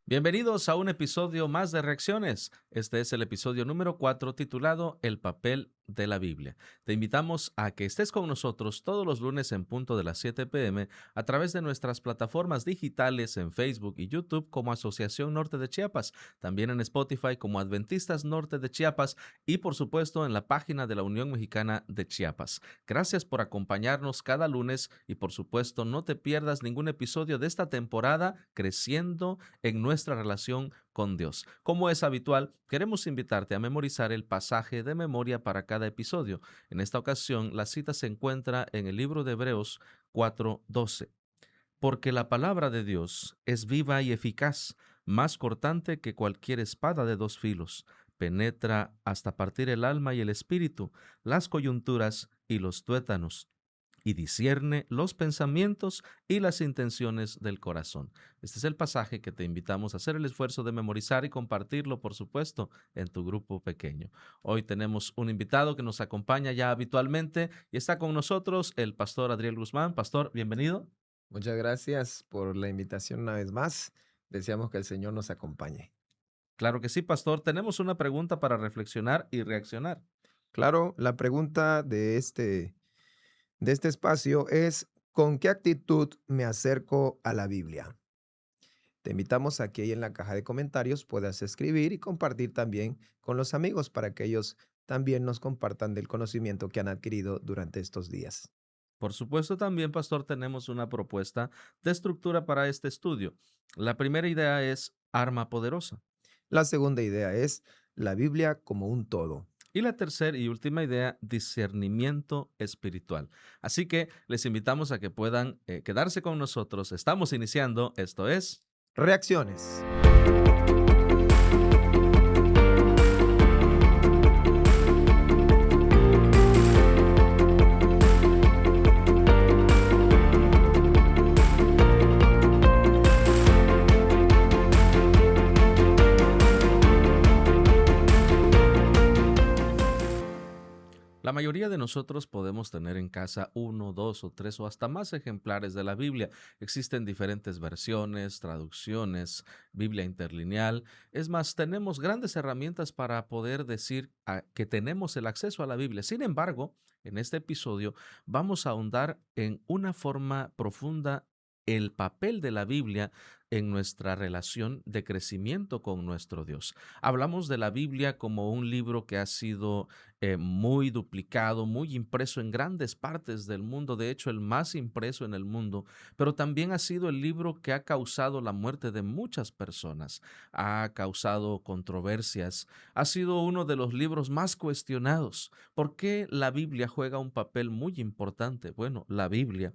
Bienvenidos a un episodio más de Reacciones. Este es el episodio número 4 titulado El papel de la Biblia. Te invitamos a que estés con nosotros todos los lunes en punto de las 7 p.m. a través de nuestras plataformas digitales en Facebook y YouTube como Asociación Norte de Chiapas, también en Spotify como Adventistas Norte de Chiapas y por supuesto en la página de la Unión Mexicana de Chiapas. Gracias por acompañarnos cada lunes y por supuesto no te pierdas ningún episodio de esta temporada creciendo en nuestra relación con Dios. Como es habitual, queremos invitarte a memorizar el pasaje de memoria para cada episodio. En esta ocasión, la cita se encuentra en el libro de Hebreos 4:12. Porque la palabra de Dios es viva y eficaz, más cortante que cualquier espada de dos filos. Penetra hasta partir el alma y el espíritu, las coyunturas y los tuétanos, y discierne los pensamientos y las intenciones del corazón. Este es el pasaje que te invitamos a hacer el esfuerzo de memorizar y compartirlo, por supuesto, en tu grupo pequeño. Hoy tenemos un invitado que nos acompaña ya habitualmente y está con nosotros el pastor Adriel Guzmán. Pastor, bienvenido. Muchas gracias por la invitación una vez más. Deseamos que el Señor nos acompañe. Claro que sí, pastor. Tenemos una pregunta para reflexionar y reaccionar. Claro, la pregunta de este espacio es, ¿con qué actitud me acerco a la Biblia? Te invitamos a que ahí en la caja de comentarios puedas escribir y compartir también con los amigos para que ellos también nos compartan del conocimiento que han adquirido durante estos días. Por supuesto, también, pastor, tenemos una propuesta de estructura para este estudio. La primera idea es arma poderosa. La segunda idea es la Biblia como un todo. Y la tercera y última idea, discernimiento espiritual. Así que les invitamos a que puedan quedarse con nosotros. Estamos iniciando, esto es... Reacciones. La mayoría de nosotros podemos tener en casa uno, dos o tres o hasta más ejemplares de la Biblia. Existen diferentes versiones, traducciones, Biblia interlineal. Es más, tenemos grandes herramientas para poder decir que tenemos el acceso a la Biblia. Sin embargo, en este episodio vamos a ahondar en una forma profunda el papel de la Biblia en nuestra relación de crecimiento con nuestro Dios. Hablamos de la Biblia como un libro que ha sido muy duplicado, muy impreso en grandes partes del mundo, de hecho el más impreso en el mundo, pero también ha sido el libro que ha causado la muerte de muchas personas, ha causado controversias, ha sido uno de los libros más cuestionados. ¿Por qué la Biblia juega un papel muy importante? Bueno, la Biblia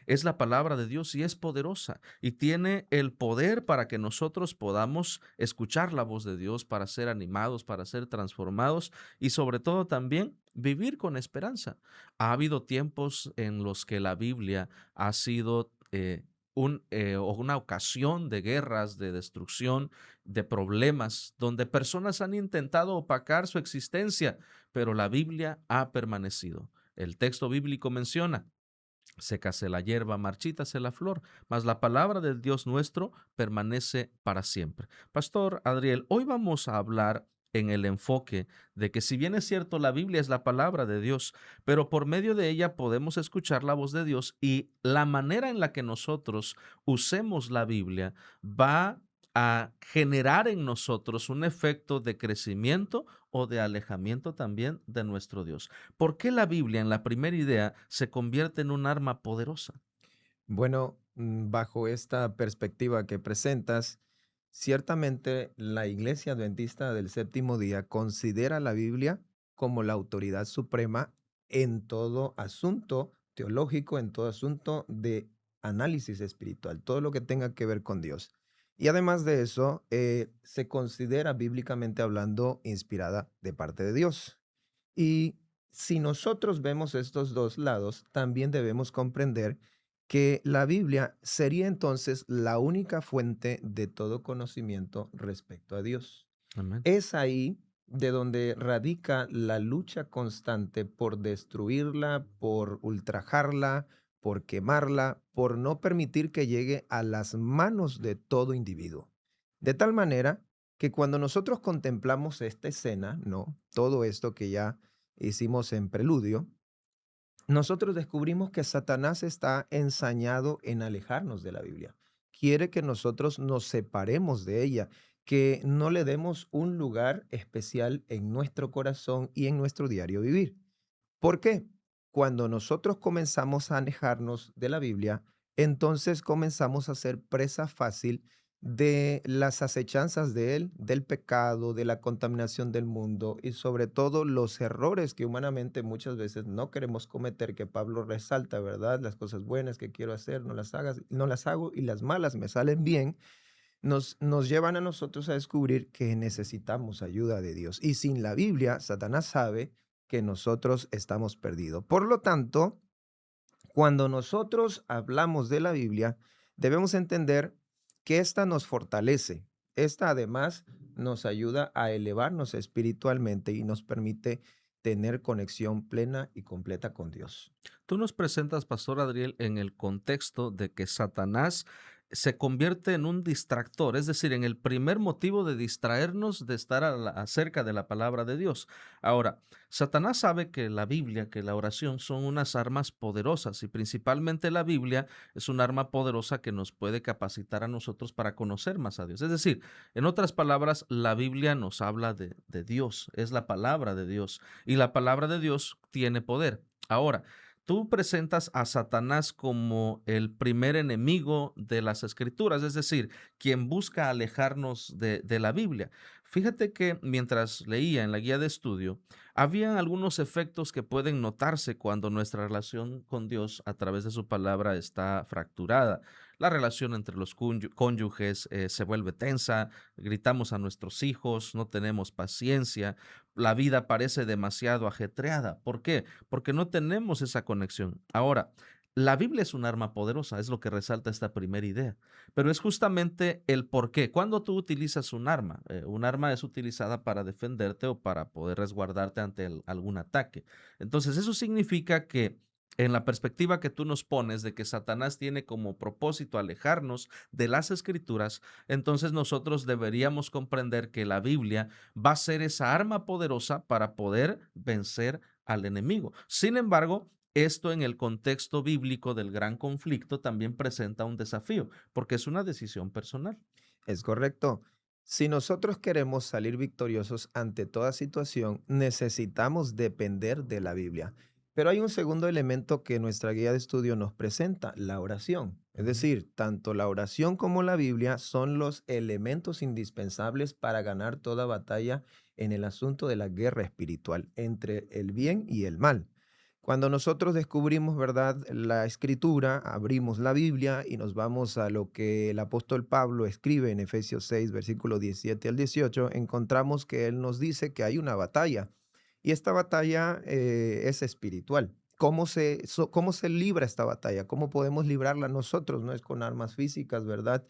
es la palabra de Dios y es poderosa y tiene el poder para que nosotros podamos escuchar la voz de Dios, para ser animados, para ser transformados y sobre todo también vivir con esperanza. Ha habido tiempos en los que la Biblia ha sido o una ocasión de guerras, de destrucción, de problemas, donde personas han intentado opacar su existencia, pero la Biblia ha permanecido. El texto bíblico menciona: sécase la hierba, marchítase la flor, mas la palabra del Dios nuestro permanece para siempre. Pastor Adriel, hoy vamos a hablar en el enfoque de que si bien es cierto la Biblia es la palabra de Dios, pero por medio de ella podemos escuchar la voz de Dios y la manera en la que nosotros usemos la Biblia va a generar en nosotros un efecto de crecimiento o de alejamiento también de nuestro Dios. ¿Por qué la Biblia en la primera idea se convierte en un arma poderosa? Bueno, bajo esta perspectiva que presentas, ciertamente la Iglesia Adventista del Séptimo Día considera la Biblia como la autoridad suprema en todo asunto teológico, en todo asunto de análisis espiritual, todo lo que tenga que ver con Dios. Y además de eso, se considera bíblicamente hablando inspirada de parte de Dios. Y si nosotros vemos estos dos lados, también debemos comprender que la Biblia sería entonces la única fuente de todo conocimiento respecto a Dios. Amén. Es ahí de donde radica la lucha constante por destruirla, por ultrajarla, por quemarla, por no permitir que llegue a las manos de todo individuo. De tal manera que cuando nosotros contemplamos esta escena, ¿no? Todo esto que ya hicimos en preludio, nosotros descubrimos que Satanás está ensañado en alejarnos de la Biblia. Quiere que nosotros nos separemos de ella, que no le demos un lugar especial en nuestro corazón y en nuestro diario vivir. ¿Por qué? Cuando nosotros comenzamos a alejarnos de la Biblia, entonces comenzamos a ser presa fácil de las acechanzas de él, del pecado, de la contaminación del mundo y sobre todo los errores que humanamente muchas veces no queremos cometer, que Pablo resalta, ¿verdad? Las cosas buenas que quiero hacer, no las hago y las malas me salen bien, nos llevan a nosotros a descubrir que necesitamos ayuda de Dios. Y sin la Biblia, Satanás sabe que nosotros estamos perdidos. Por lo tanto, cuando nosotros hablamos de la Biblia, debemos entender que esta nos fortalece. Esta además nos ayuda a elevarnos espiritualmente y nos permite tener conexión plena y completa con Dios. Tú nos presentas, Pastor Adriel, en el contexto de que Satanás se convierte en un distractor, es decir, en el primer motivo de distraernos de estar acerca de la palabra de Dios. Ahora, Satanás sabe que la Biblia, que la oración son unas armas poderosas y principalmente la Biblia es un arma poderosa que nos puede capacitar a nosotros para conocer más a Dios. Es decir, en otras palabras, la Biblia nos habla de Dios, es la palabra de Dios y la palabra de Dios tiene poder. Ahora, tú presentas a Satanás como el primer enemigo de las escrituras, es decir, quien busca alejarnos de la Biblia. Fíjate que mientras leía en la guía de estudio, había algunos efectos que pueden notarse cuando nuestra relación con Dios a través de su palabra está fracturada. La relación entre los cónyuges se vuelve tensa, gritamos a nuestros hijos, no tenemos paciencia, la vida parece demasiado ajetreada. ¿Por qué? Porque no tenemos esa conexión. Ahora, la Biblia es un arma poderosa, es lo que resalta esta primera idea, pero es justamente el por qué. Cuando tú utilizas un arma es utilizada para defenderte o para poder resguardarte ante algún ataque. Entonces, eso significa que en la perspectiva que tú nos pones de que Satanás tiene como propósito alejarnos de las escrituras, entonces nosotros deberíamos comprender que la Biblia va a ser esa arma poderosa para poder vencer al enemigo. Sin embargo, esto en el contexto bíblico del gran conflicto también presenta un desafío, porque es una decisión personal. Es correcto. Si nosotros queremos salir victoriosos ante toda situación, necesitamos depender de la Biblia. Pero hay un segundo elemento que nuestra guía de estudio nos presenta, la oración. Es Ujú. decir, tanto la oración como la Biblia son los elementos indispensables para ganar toda batalla en el asunto de la guerra espiritual entre el bien y el mal. Cuando nosotros descubrimos, ¿verdad?, la escritura, abrimos la Biblia y nos vamos a lo que el apóstol Pablo escribe en Efesios 6, versículo 17 al 18, encontramos que él nos dice que hay una batalla y esta batalla es espiritual. ¿Cómo se libra esta batalla? ¿Cómo podemos librarla nosotros? No es con armas físicas, ¿verdad?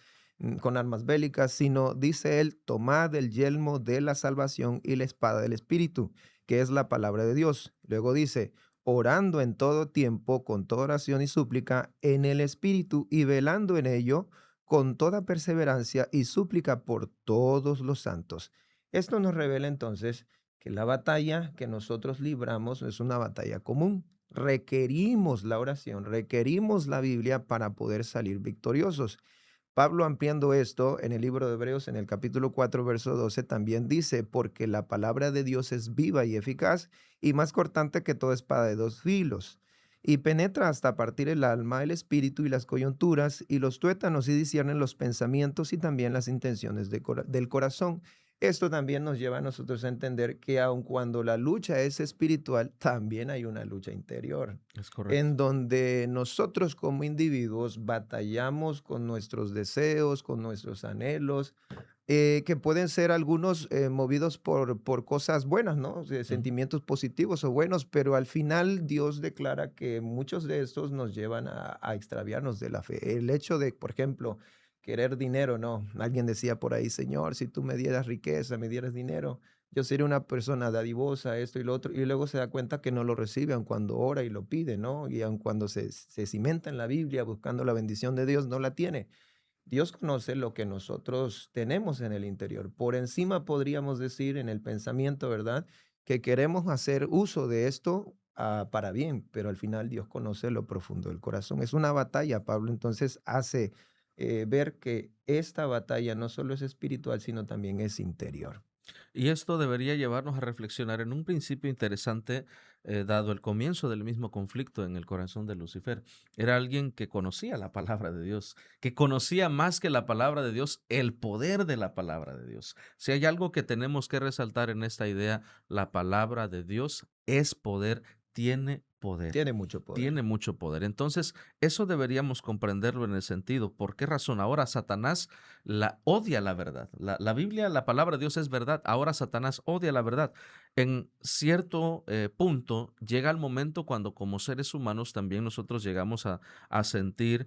Con armas bélicas, sino, dice él, tomad el yelmo de la salvación y la espada del Espíritu, que es la palabra de Dios. Luego dice, orando en todo tiempo, con toda oración y súplica, en el Espíritu y velando en ello, con toda perseverancia y súplica por todos los santos. Esto nos revela entonces que la batalla que nosotros libramos es una batalla común. Requerimos la oración, requerimos la Biblia para poder salir victoriosos. Pablo, ampliando esto en el libro de Hebreos, en el capítulo 4 verso 12, también dice, porque la palabra de Dios es viva y eficaz y más cortante que toda espada de dos filos, y penetra hasta partir el alma, el espíritu y las coyunturas y los tuétanos y disciernen los pensamientos y también las intenciones del corazón. Esto también nos lleva a nosotros a entender que aun cuando la lucha es espiritual, también hay una lucha interior Es correcto. en donde nosotros como individuos batallamos con nuestros deseos, con nuestros anhelos, que pueden ser algunos movidos por cosas buenas, ¿no? Ujú. Sentimientos positivos o buenos, pero al final Dios declara que muchos de estos nos llevan a extraviarnos de la fe. El hecho de, por ejemplo, querer dinero, ¿no? Alguien decía por ahí, Señor, si tú me dieras riqueza, me dieras dinero, yo sería una persona dadivosa, esto y lo otro, y luego se da cuenta que no lo recibe aun cuando ora y lo pide, ¿no? Y aun cuando se cimenta en la Biblia buscando la bendición de Dios, no la tiene. Dios conoce lo que nosotros tenemos en el interior. Por encima podríamos decir en el pensamiento, ¿verdad? Que queremos hacer uso de esto para bien, pero al final Dios conoce lo profundo del corazón. Es una batalla, Pablo entonces hace ver que esta batalla no solo es espiritual, sino también es interior. Y esto debería llevarnos a reflexionar en un principio interesante, dado el comienzo del mismo conflicto en el corazón de Lucifer. Era alguien que conocía la palabra de Dios, que conocía más que la palabra de Dios, el poder de la palabra de Dios. Si hay algo que tenemos que resaltar en esta idea, la palabra de Dios es poder, tiene poder. Tiene mucho poder. Tiene mucho poder. Entonces, eso deberíamos comprenderlo en el sentido, ¿por qué razón ahora Satanás odia la verdad? La Biblia, la palabra de Dios es verdad, ahora Satanás odia la verdad. En cierto punto llega el momento cuando como seres humanos también nosotros llegamos a sentir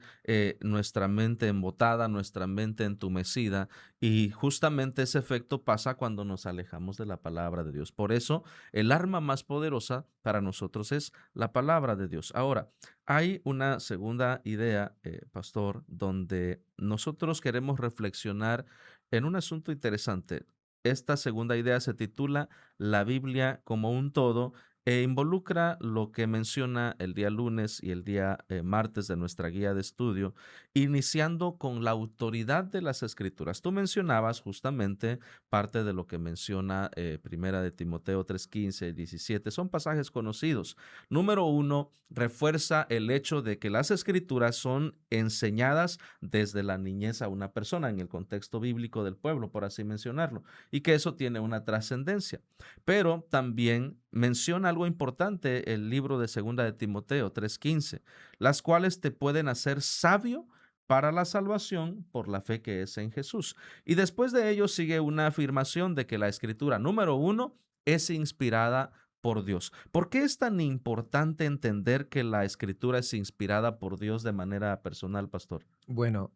nuestra mente embotada, nuestra mente entumecida, y justamente ese efecto pasa cuando nos alejamos de la palabra de Dios. Por eso, el arma más poderosa para nosotros es la palabra de Dios. Ahora, hay una segunda idea, pastor, donde nosotros queremos reflexionar en un asunto interesante. Esta segunda idea se titula La Biblia como un todo e involucra lo que menciona el día lunes y el día martes de nuestra guía de estudio, iniciando con la autoridad de las Escrituras. Tú mencionabas justamente parte de lo que menciona Primera de Timoteo 3:15 y 17. Son pasajes conocidos. Número uno, refuerza el hecho de que las escrituras son enseñadas desde la niñez a una persona, en el contexto bíblico del pueblo, por así mencionarlo, y que eso tiene una trascendencia. Pero también menciona algo importante el libro de Segunda de Timoteo 3:15, las cuales te pueden hacer sabio para la salvación por la fe que es en Jesús. Y después de ello sigue una afirmación de que la escritura, número uno, es inspirada por Dios. ¿Por qué es tan importante entender que la escritura es inspirada por Dios de manera personal, pastor? Bueno,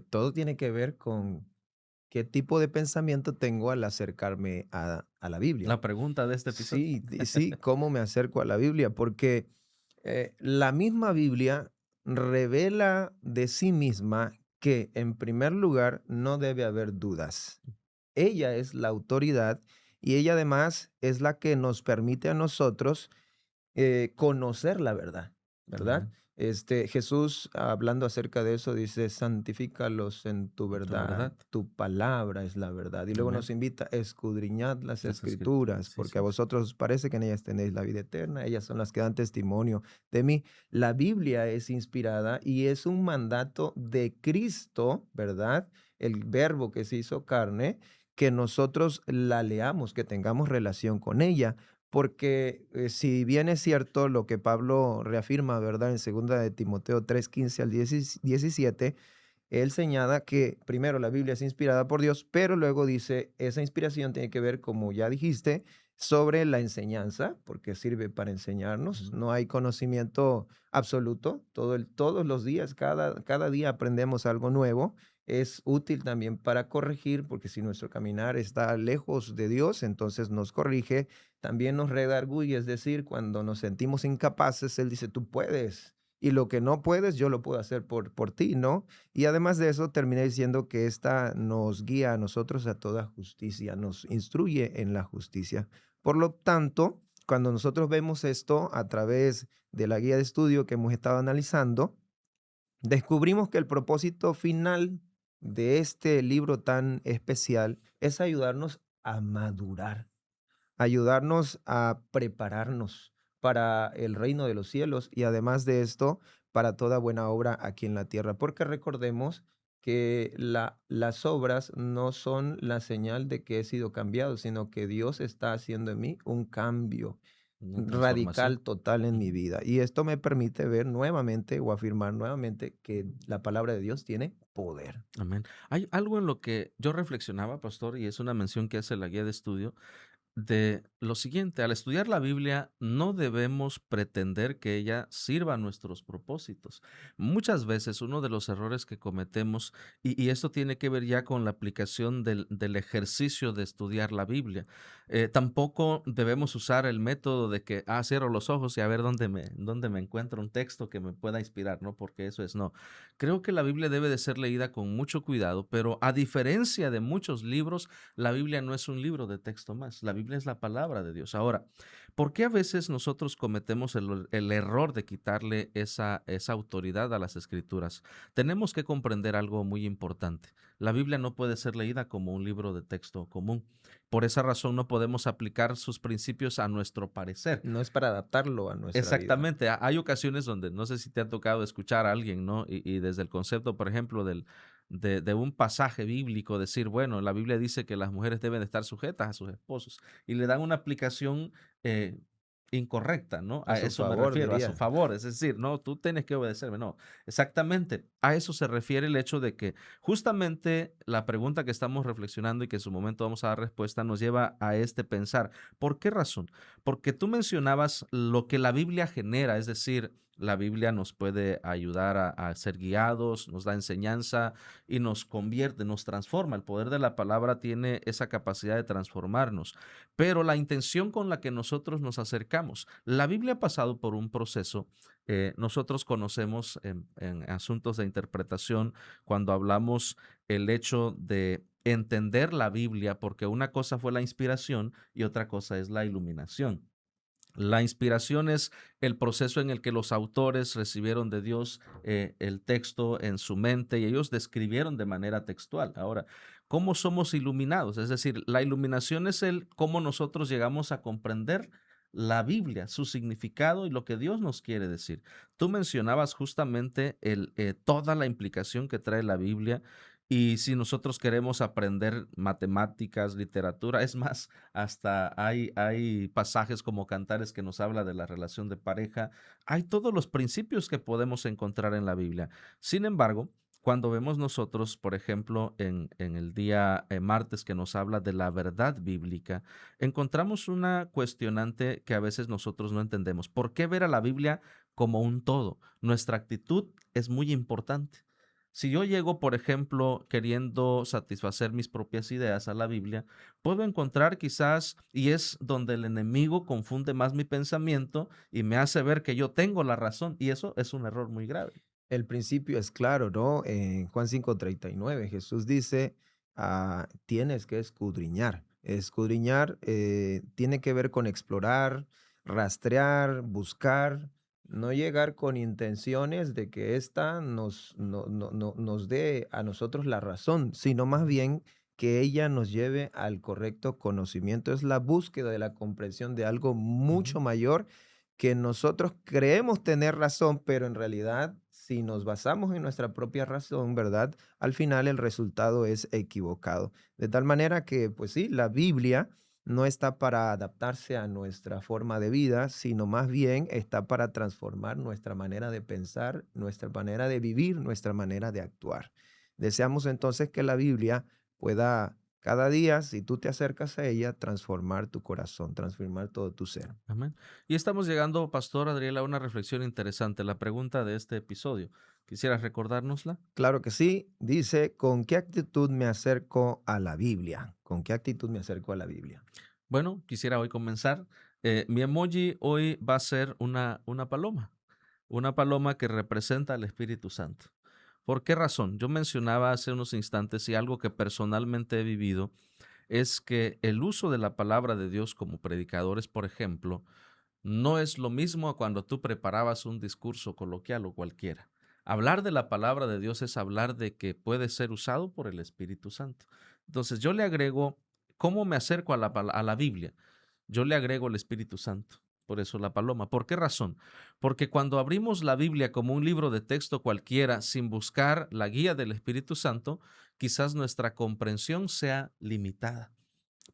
todo tiene que ver con qué tipo de pensamiento tengo al acercarme a la Biblia. La pregunta de este episodio. Sí, sí, ¿cómo me acerco a la Biblia? Porque la misma Biblia revela de sí misma que, en primer lugar, no debe haber dudas. Ella es la autoridad y ella además es la que nos permite a nosotros conocer la verdad, ¿verdad? Amén. Jesús, hablando acerca de eso, dice, santifícalos en tu En tu verdad, verdad. tu palabra es la verdad. Y luego Amén. nos invita a escudriñar las Las escrituras, escrituras, sí, porque a sí. vosotros os parece que en ellas tenéis la vida eterna, ellas son las que dan testimonio de mí. La Biblia es inspirada y es un mandato de Cristo, ¿verdad? El verbo que se hizo carne, que nosotros la leamos, que tengamos relación con ella. Porque si bien es cierto lo que Pablo reafirma, ¿verdad? En segunda de Timoteo 3:15 al 17, él señala que primero la Biblia es inspirada por Dios, pero luego dice, esa inspiración tiene que ver, como ya dijiste, sobre la enseñanza, porque sirve para enseñarnos. Ujú. No hay conocimiento absoluto. Todos los días, cada día aprendemos algo nuevo. Es útil también para corregir, porque si nuestro caminar está lejos de Dios, entonces nos corrige. También nos redarguye, es decir, cuando nos sentimos incapaces, Él dice, tú puedes. Y lo que no puedes, yo lo puedo hacer por ti, ¿no? Y además de eso, termina diciendo que esta nos guía a nosotros a toda justicia, nos instruye en la justicia. Por lo tanto, cuando nosotros vemos esto a través de la guía de estudio que hemos estado analizando, descubrimos que el propósito final de este libro tan especial es ayudarnos a madurar, ayudarnos a prepararnos para el reino de los cielos y además de esto, para toda buena obra aquí en la tierra. Porque recordemos que las obras no son la señal de que he sido cambiado, sino que Dios está haciendo en mí un cambio Una transformación. radical, total en mi Ujú. vida. Y esto me permite ver nuevamente o afirmar nuevamente que la palabra de Dios tiene poder. Amén. Hay algo en lo que yo reflexionaba, pastor, y es una mención que hace la guía de estudio. de lo siguiente: al estudiar la Biblia no debemos pretender que ella sirva a nuestros propósitos. Muchas veces uno de los errores que cometemos, y esto tiene que ver ya con la aplicación del ejercicio de estudiar la Biblia, tampoco debemos usar el método de que, cierro los ojos y a ver dónde me encuentro un texto que me pueda inspirar, ¿no? Porque eso es no. Creo que la Biblia debe de ser leída con mucho cuidado, pero a diferencia de muchos libros, la Biblia no es un libro de texto más, la Biblia es la palabra de Dios. Ahora, ¿por qué a veces nosotros cometemos el error de quitarle esa autoridad a las escrituras? Tenemos que comprender algo muy importante. La Biblia no puede ser leída como un libro de texto común. Por esa razón no podemos aplicar sus principios a nuestro parecer. No es para adaptarlo a nuestra vida. Exactamente, hay ocasiones donde no sé si te ha tocado escuchar a alguien, ¿no? Y desde el concepto, por ejemplo, de un pasaje bíblico, decir, bueno, la Biblia dice que las mujeres deben de estar sujetas a sus esposos, y le dan una aplicación eh, incorrecta, ¿no? A A su eso me favor, refiero, a su diría. favor, es decir, no, tú tienes que obedecerme, no, exactamente, a eso se refiere el hecho de que justamente la pregunta que estamos reflexionando y que en su momento vamos a dar respuesta nos lleva a este pensar. ¿Por qué razón? Porque tú mencionabas lo que la Biblia genera, es decir, la Biblia nos puede ayudar a ser guiados, nos da enseñanza y nos convierte, nos transforma. El poder de la palabra tiene esa capacidad de transformarnos, pero la intención con la que nosotros nos acercamos. La Biblia ha pasado por un proceso. Nosotros conocemos en asuntos de interpretación cuando hablamos el hecho de entender la Biblia, porque una cosa fue la inspiración y otra cosa es la iluminación. La inspiración es el proceso en el que los autores recibieron de Dios el texto en su mente y ellos describieron de manera textual. Ahora, ¿cómo somos iluminados? Es decir, la iluminación es el cómo nosotros llegamos a comprender la Biblia, su significado y lo que Dios nos quiere decir. Tú mencionabas justamente toda la implicación que trae la Biblia, y si nosotros queremos aprender matemáticas, literatura, es más, hasta hay pasajes como Cantares que nos habla de la relación de pareja. Hay todos los principios que podemos encontrar en la Biblia. Sin embargo, cuando vemos nosotros, por ejemplo, en el día martes que nos habla de la verdad bíblica, encontramos una cuestionante que a veces nosotros no entendemos. ¿Por qué ver a la Biblia como un todo? Nuestra actitud es muy importante. Si yo llego, por ejemplo, queriendo satisfacer mis propias ideas a la Biblia, puedo encontrar quizás, y es donde el enemigo confunde más mi pensamiento y me hace ver que yo tengo la razón, y eso es un error muy grave. El principio es claro, ¿no? En Juan 5:39 Jesús dice, tienes que escudriñar. Escudriñar tiene que ver con explorar, rastrear, buscar, no llegar con intenciones de que ésta nos dé a nosotros la razón, sino más bien que ella nos lleve al correcto conocimiento. Es la búsqueda de la comprensión de algo Ujú. mucho mayor que nosotros creemos tener razón, pero en realidad, si nos basamos en nuestra propia razón, ¿verdad? Al final el resultado es equivocado. De tal manera que, pues sí, la Biblia no está para adaptarse a nuestra forma de vida, sino más bien está para transformar nuestra manera de pensar, nuestra manera de vivir, nuestra manera de actuar. Deseamos entonces que la Biblia pueda cada día, si tú te acercas a ella, transformar tu corazón, transformar todo tu ser. Amén. Y estamos llegando, Pastor Adriel, a una reflexión interesante, la pregunta de este episodio. ¿Quisieras recordárnosla? Claro que sí. Dice, ¿con qué actitud me acerco a la Biblia? ¿Con qué actitud me acerco a la Biblia? Bueno, quisiera hoy comenzar. Mi emoji hoy va a ser una paloma que representa al Espíritu Santo. ¿Por qué razón? Yo mencionaba hace unos instantes y algo que personalmente he vivido es que el uso de la palabra de Dios como predicadores, por ejemplo, no es lo mismo a cuando tú preparabas un discurso coloquial o cualquiera. Hablar de la palabra de Dios es hablar de que puede ser usado por el Espíritu Santo. Entonces yo le agrego, ¿cómo me acerco a a la Biblia? Yo le agrego el Espíritu Santo. Por eso la paloma. ¿Por qué razón? Porque cuando abrimos la Biblia como un libro de texto cualquiera sin buscar la guía del Espíritu Santo, quizás nuestra comprensión sea limitada.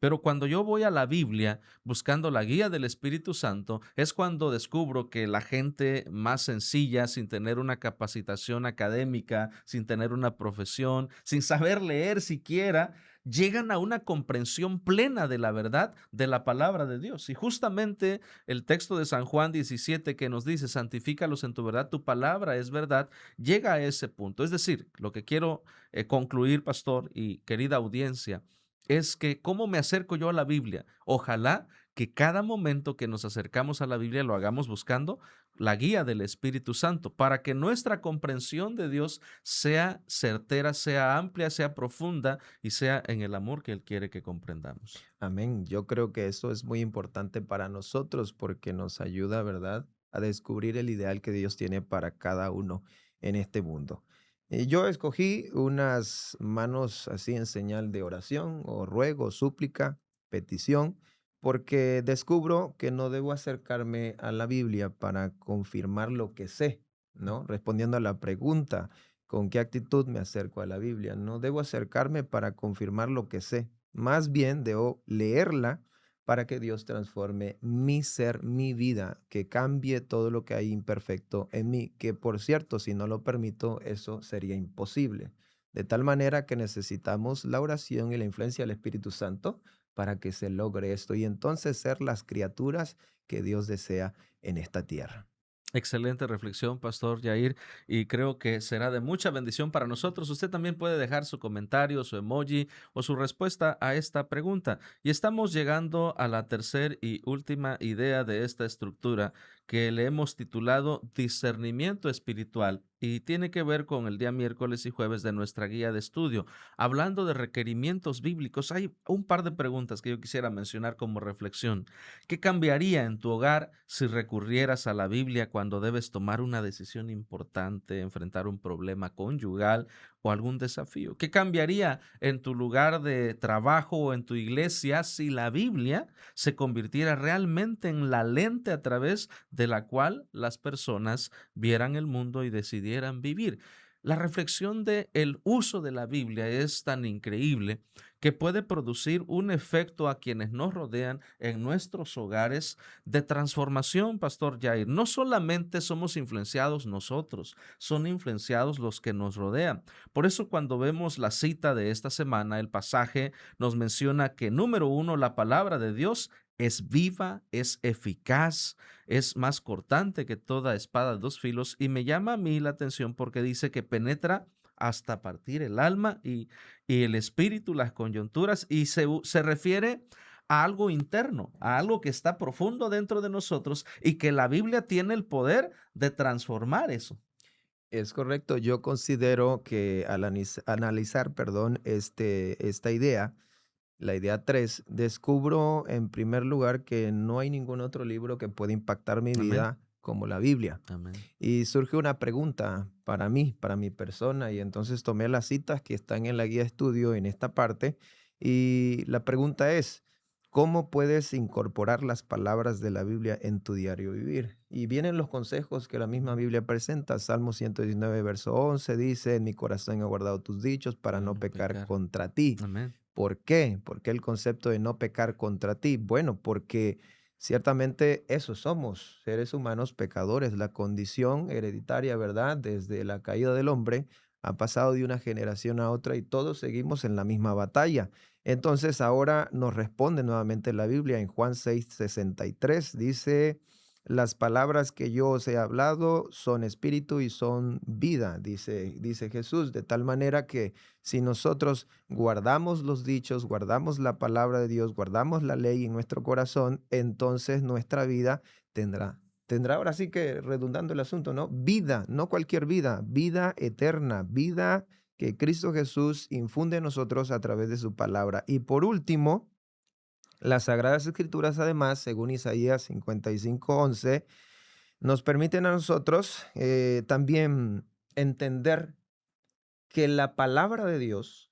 Pero cuando yo voy a la Biblia buscando la guía del Espíritu Santo, es cuando descubro que la gente más sencilla, sin tener una capacitación académica, sin tener una profesión, sin saber leer siquiera, llegan a una comprensión plena de la verdad de la palabra de Dios. Y justamente el texto de San Juan 17 que nos dice, santifícalos en tu verdad, tu palabra es verdad, llega a ese punto. Es decir, lo que quiero concluir, pastor y querida audiencia, es que cómo me acerco yo a la Biblia. Ojalá que cada momento que nos acercamos a la Biblia lo hagamos buscando la guía del Espíritu Santo para que nuestra comprensión de Dios sea certera, sea amplia, sea profunda y sea en el amor que Él quiere que comprendamos. Amén. Yo creo que eso es muy importante para nosotros porque nos ayuda, ¿verdad?, a descubrir el ideal que Dios tiene para cada uno en este mundo. Yo escogí unas manos así en señal de oración o ruego, súplica, petición, porque descubro que no debo acercarme a la Biblia para confirmar lo que sé, ¿no? Respondiendo a la pregunta, ¿con qué actitud me acerco a la Biblia? No debo acercarme para confirmar lo que sé, más bien debo leerla para que Dios transforme mi ser, mi vida, que cambie todo lo que hay imperfecto en mí, que por cierto, si no lo permito, eso sería imposible. De tal manera que necesitamos la oración y la influencia del Espíritu Santo para que se logre esto y entonces ser las criaturas que Dios desea en esta tierra. Excelente reflexión, Pastor Yair, y creo que será de mucha bendición para nosotros. Usted también puede dejar su comentario, su emoji o su respuesta a esta pregunta. Y estamos llegando a la tercera y última idea de esta estructura que le hemos titulado discernimiento espiritual y tiene que ver con el día miércoles y jueves de nuestra guía de estudio. Hablando de requerimientos bíblicos, hay un par de preguntas que yo quisiera mencionar como reflexión. ¿Qué cambiaría en tu hogar si recurrieras a la Biblia cuando debes tomar una decisión importante, enfrentar un problema conyugal o algún desafío? ¿Qué cambiaría en tu lugar de trabajo o en tu iglesia si la Biblia se convirtiera realmente en la lente a través de la cual las personas vieran el mundo y decidieran vivir? La reflexión de el uso de la Biblia es tan increíble que puede producir un efecto a quienes nos rodean en nuestros hogares de transformación, Pastor Jair. No solamente somos influenciados nosotros, son influenciados los que nos rodean. Por eso cuando vemos la cita de esta semana, el pasaje nos menciona que número uno, la palabra de Dios es viva, es eficaz, es más cortante que toda espada de dos filos y me llama a mí la atención porque dice que penetra hasta partir el alma y el espíritu, las coyunturas, y se refiere a algo interno, a algo que está profundo dentro de nosotros y que la Biblia tiene el poder de transformar eso. Es correcto. Yo considero que al analizar, perdón, esta idea, la idea 3, descubro en primer lugar que no hay ningún otro libro que pueda impactar mi Amén. vida como la Biblia. Amén. Y surge una pregunta para mí, para mi persona, y entonces tomé las citas que están en la guía de estudio en esta parte, y la pregunta es, ¿cómo puedes incorporar las palabras de la Biblia en tu diario vivir? Y vienen los consejos que la misma Biblia presenta. Salmo 119, verso 11 dice, en mi corazón he guardado tus dichos para Para no no pecar pecar. contra ti. Amén. ¿Por qué? ¿Por qué el concepto de no pecar contra ti? Bueno, porque ciertamente eso somos, seres humanos pecadores. La condición hereditaria, ¿verdad? Desde la caída del hombre ha pasado de una generación a otra y todos seguimos en la misma batalla. Entonces ahora nos responde nuevamente la Biblia en Juan 6:63. Dice, las palabras que yo os he hablado son espíritu y son vida, dice Jesús, de tal manera que si nosotros guardamos los dichos, guardamos la palabra de Dios, guardamos la ley en nuestro corazón, entonces nuestra vida tendrá ahora sí que redundando el asunto, ¿no? Vida, no cualquier vida, vida eterna, vida que Cristo Jesús infunde en nosotros a través de su palabra. Y por último, las Sagradas Escrituras, además, según Isaías 55:11, nos permiten a nosotros también entender que la palabra de Dios,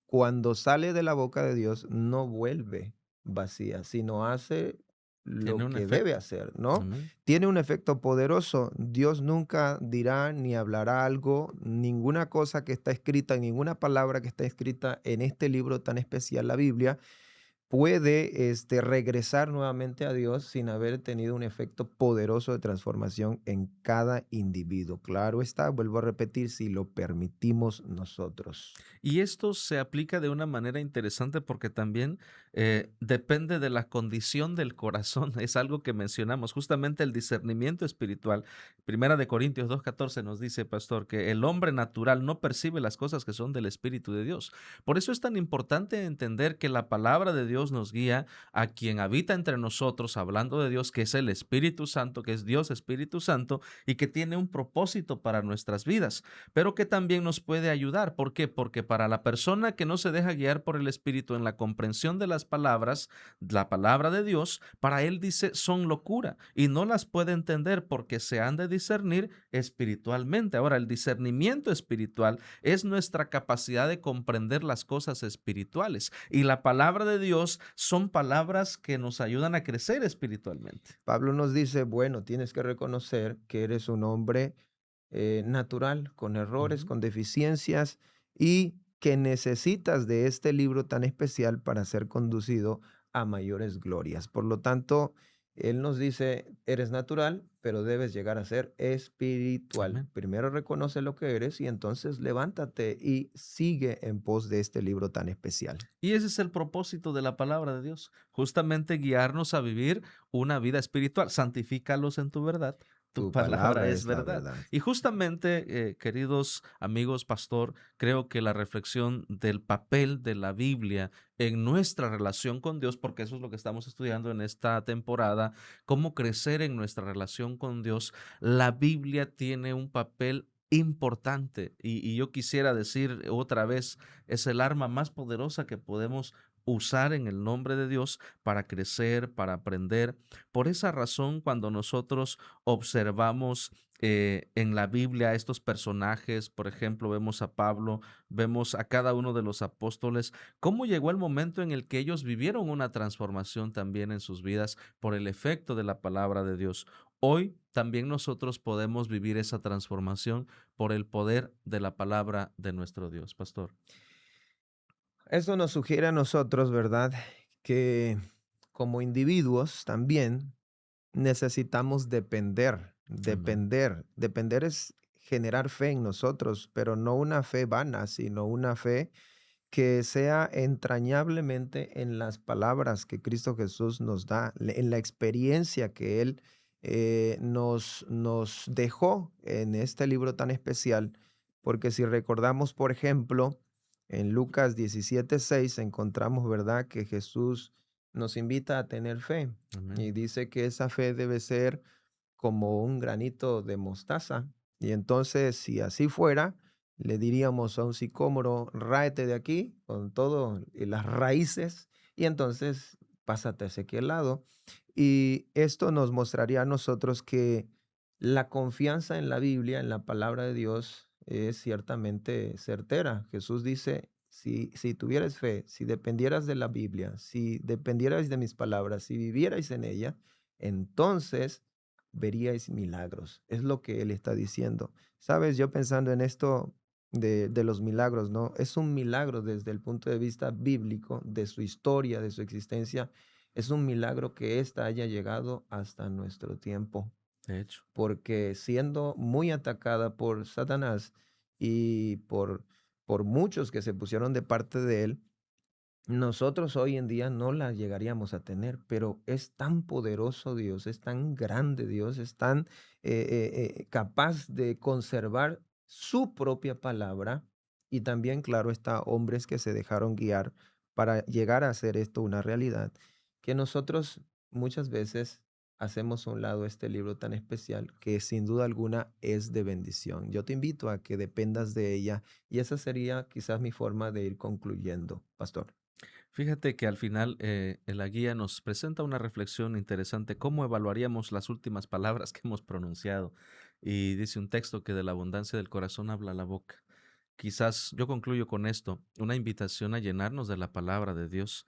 cuando sale de la boca de Dios, no vuelve vacía, sino hace Tiene lo un que debe efecto. hacer, ¿no? Amén. Tiene un efecto poderoso. Dios nunca dirá ni hablará algo, ninguna cosa que está escrita, ninguna palabra que está escrita en este libro tan especial, la Biblia, puede regresar nuevamente a Dios sin haber tenido un efecto poderoso de transformación en cada individuo. Claro está, vuelvo a repetir, si lo permitimos nosotros. Y esto se aplica de una manera interesante porque también depende de la condición del corazón. Es algo que mencionamos, justamente el discernimiento espiritual. Primera de Corintios 2:14 nos dice, pastor, que el hombre natural no percibe las cosas que son del Espíritu de Dios. Por eso es tan importante entender que la palabra de Dios nos guía a quien habita entre nosotros, hablando de Dios, que es el Espíritu Santo, que es Dios Espíritu Santo, y que tiene un propósito para nuestras vidas, pero que también nos puede ayudar. ¿Por qué? Porque para la persona que no se deja guiar por el Espíritu en la comprensión de las palabras, la palabra de Dios, para él dice son locura y no las puede entender porque se han de discernir espiritualmente. Ahora, el discernimiento espiritual es nuestra capacidad de comprender las cosas espirituales y la palabra de Dios son palabras que nos ayudan a crecer espiritualmente. Pablo nos dice, bueno, tienes que reconocer que eres un hombre natural, con errores, Ujú. con deficiencias y que necesitas de este libro tan especial para ser conducido a mayores glorias. Por lo tanto, él nos dice, eres natural, pero debes llegar a ser espiritual. Amén. Primero reconoce lo que eres y entonces levántate y sigue en pos de este libro tan especial. Y ese es el propósito de la palabra de Dios, justamente guiarnos a vivir una vida espiritual. Santifícalos en tu verdad. Tu Tu palabra palabra es es la verdad. verdad. Y justamente, queridos amigos, pastor, creo que la reflexión del papel de la Biblia en nuestra relación con Dios, porque eso es lo que estamos estudiando en esta temporada, cómo crecer en nuestra relación con Dios, la Biblia tiene un papel importante y yo quisiera decir otra vez, es el arma más poderosa que podemos usar en el nombre de Dios para crecer, para aprender. Por esa razón, cuando nosotros observamos en la Biblia a estos personajes, por ejemplo, vemos a Pablo, vemos a cada uno de los apóstoles, cómo llegó el momento en el que ellos vivieron una transformación también en sus vidas por el efecto de la palabra de Dios. Hoy también nosotros podemos vivir esa transformación por el poder de la palabra de nuestro Dios, pastor. Eso nos sugiere a nosotros, ¿verdad? Que como individuos también necesitamos depender, Amén. depender. Depender es generar fe en nosotros, pero no una fe vana, sino una fe que sea entrañablemente en las palabras que Cristo Jesús nos da, en la experiencia que Él nos dejó en este libro tan especial, porque si recordamos, por ejemplo, en Lucas 17:6 encontramos, ¿verdad?, que Jesús nos invita a tener fe y Amén. dice que esa fe debe ser como un granito de mostaza. Y entonces, si así fuera, le diríamos a un sicómoro, ráete de aquí con todo y las raíces, y entonces pásate hacia aquel lado. Y esto nos mostraría a nosotros que la confianza en la Biblia, en la palabra de Dios, es ciertamente certera. Jesús dice, si tuvieras fe, si dependieras de la Biblia, si dependierais de mis palabras, si vivierais en ella, entonces veríais milagros. Es lo que él está diciendo. Sabes, yo pensando en esto de los milagros, ¿no? Es un milagro desde el punto de vista bíblico, de su historia, de su existencia. Es un milagro que ésta haya llegado hasta nuestro tiempo, De hecho. porque siendo muy atacada por Satanás y por muchos que se pusieron de parte de él, nosotros hoy en día no la llegaríamos a tener, pero es tan poderoso Dios, es tan grande Dios, es tan capaz de conservar su propia palabra y también, claro, está hombres que se dejaron guiar para llegar a hacer esto una realidad, que nosotros muchas veces hacemos a un lado este libro tan especial que sin duda alguna es de bendición. Yo te invito a que dependas de ella y esa sería quizás mi forma de ir concluyendo, pastor. Fíjate que al final la guía nos presenta una reflexión interesante, cómo evaluaríamos las últimas palabras que hemos pronunciado. Y dice un texto que de la abundancia del corazón habla la boca. Quizás yo concluyo con esto, una invitación a llenarnos de la palabra de Dios.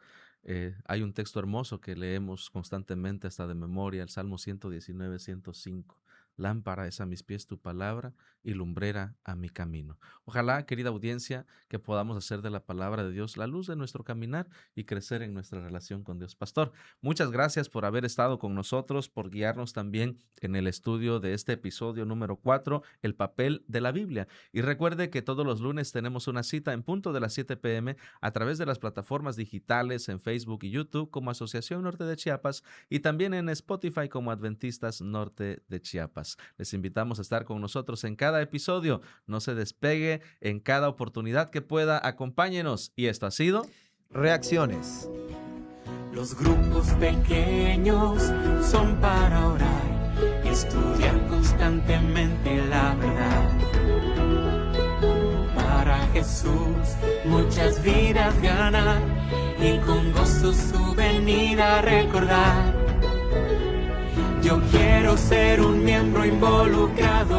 Hay un texto hermoso que leemos constantemente hasta de memoria, el Salmo 119, 105. lámpara es a mis pies tu palabra y lumbrera a mi camino. Ojalá, querida audiencia, que podamos hacer de la palabra de Dios la luz de nuestro caminar y crecer en nuestra relación con Dios. Pastor, muchas gracias por haber estado con nosotros, por guiarnos también en el estudio de este episodio número 4, el papel de la Biblia. Y recuerde que todos los lunes tenemos una cita en punto de las 7 p.m. a través de las plataformas digitales en Facebook y YouTube como Asociación Norte de Chiapas y también en Spotify como Adventistas Norte de Chiapas. Les invitamos a estar con nosotros en cada episodio. No se despegue en cada oportunidad que pueda. Acompáñenos. Y esto ha sido Reacciones. Los grupos pequeños son para orar y estudiar constantemente la verdad. Para Jesús muchas vidas ganar y con gozo su venida recordar. Yo quiero ser un miembro involucrado